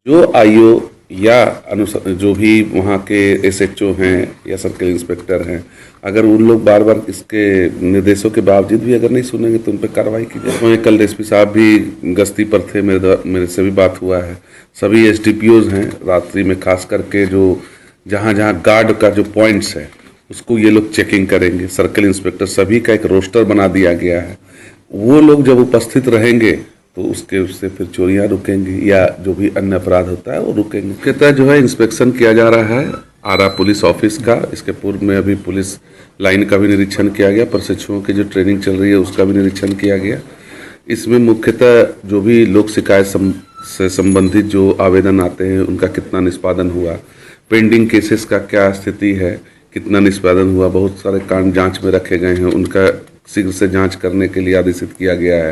जो आईओ या जो भी वहाँ के एसएचओ हैं या सर्किल इंस्पेक्टर हैं, अगर उन लोग बार बार इसके निर्देशों के बावजूद भी अगर नहीं सुनेंगे तो उन पर कार्रवाई की जाए। वहीं कल एसपी साहब भी गश्ती पर थे, मेरे से भी बात हुआ है। सभी एसडीपीओज हैं, रात्रि में खास करके जो जहाँ जहाँ गार्ड का जो पॉइंट्स है उसको ये लोग चेकिंग करेंगे। सर्किल इंस्पेक्टर सभी का एक रोस्टर बना दिया गया है। वो लोग जब उपस्थित रहेंगे तो उससे फिर चोरियां रुकेंगी या जो भी अन्य अपराध होता है वो रुकेंगे। मुख्यतः जो है इंस्पेक्शन किया जा रहा है आरा पुलिस ऑफिस का। इसके पूर्व में अभी पुलिस लाइन का भी निरीक्षण किया गया, प्रशिक्षुओं की जो ट्रेनिंग चल रही है उसका भी निरीक्षण किया गया। इसमें मुख्यतः जो भी लोक शिकायत से संबंधित जो आवेदन आते हैं उनका कितना निष्पादन हुआ, पेंडिंग केसेस का क्या स्थिति है, कितना निष्पादन हुआ, बहुत सारे कांड जांच में रखे गए हैं, उनका शीघ्र से जांच करने के लिए आदेशित किया गया है।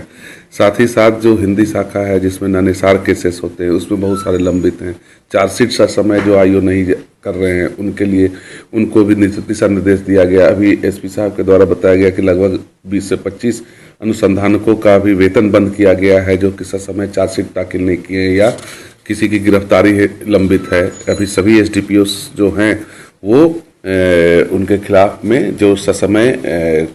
साथ ही साथ जो हिंदी शाखा है जिसमें नानिसार केसेस होते हैं उसमें बहुत सारे लंबित हैं। चार्जशीट का समय जो आईओ नहीं कर रहे हैं उनके लिए उनको भी दिशा निर्देश दिया गया। अभी एसपी साहब के द्वारा बताया गया कि लगभग 20 से 25 अनुसंधानकों का भी वेतन बंद किया गया है जो कि समय चार्जशीट दाखिल नहीं किए या किसी की गिरफ्तारी लंबित है। अभी सभी एसडीपीओ जो हैं वो उनके खिलाफ में जो समय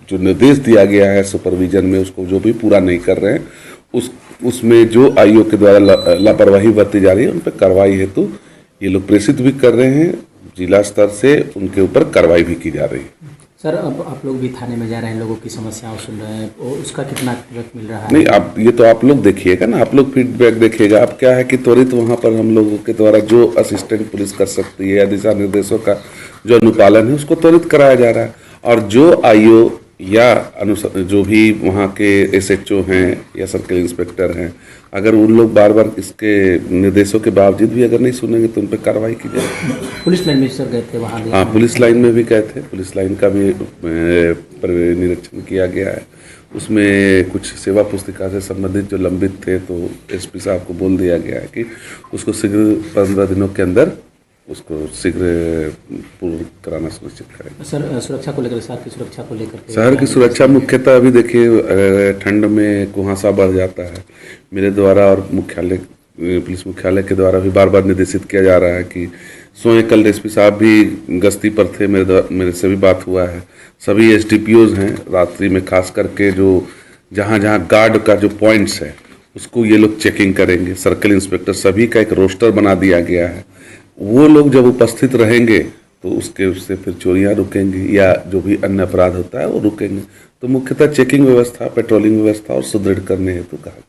जो निर्देश दिया गया है सुपरविजन में उसको जो भी पूरा नहीं कर रहे हैं उसमें जो आईओ के द्वारा लापरवाही बरती जा रही है उन पर कार्रवाई हेतु ये लोग प्रेषित भी कर रहे हैं। जिला स्तर से उनके ऊपर कार्रवाई भी की जा रही है। सर, अब आप लोग भी थाने में जा रहे हैं, लोगों की समस्याओं सुन रहे हैं, और उसका कितना फीडबैक मिल रहा है? नहीं, आप ये तो आप लोग देखिएगा ना, आप लोग फीडबैक देखिएगा। अब क्या है कि त्वरित वहाँ पर हम लोगों के द्वारा जो असिस्टेंट पुलिस कर सकती है या दिशा निर्देशों का जो अनुपालन है उसको त्वरित कराया जा रहा है। और जो आईओ या जो भी वहाँ के एसएचओ हैं या सर्किल इंस्पेक्टर हैं, अगर उन लोग बार बार इसके निर्देशों के बावजूद भी अगर नहीं सुनेंगे तो उन पर कार्रवाई की जाए। पुलिस लाइन में सर गए थे वहाँ? हाँ, पुलिस लाइन में भी गए थे। पुलिस लाइन का भी निरीक्षण किया गया है। उसमें कुछ सेवा पुस्तिका से संबंधित जो लंबित थे तो एसपी साहब को बोल दिया गया है कि उसको शीघ्र 15 दिनों के अंदर उसको शीघ्र पूर्ण कराना सुनिश्चित करेंगे। सर, सुरक्षा को लेकर, शहर की सुरक्षा को लेकर? शहर की सुरक्षा मुख्यतः अभी देखिए ठंड में कुहासा बढ़ जाता है। मेरे द्वारा और पुलिस मुख्यालय के द्वारा भी बार बार निर्देशित किया जा रहा है कि सोए कल एसपी साहब भी गश्ती पर थे, मेरे से भी बात हुआ है। सभी एसडीपीओज हैं, रात्रि में खास करके जो जहाँ जहाँ गार्ड का जो पॉइंट्स है उसको ये लोग चेकिंग करेंगे। सर्किल इंस्पेक्टर सभी का एक रोस्टर बना दिया गया है। वो लोग जब उपस्थित रहेंगे तो उससे फिर चोरियां रुकेंगी या जो भी अन्य अपराध होता है वो रुकेंगे। तो मुख्यतः चेकिंग व्यवस्था, पेट्रोलिंग व्यवस्था और सुदृढ़ करने हेतु कहा।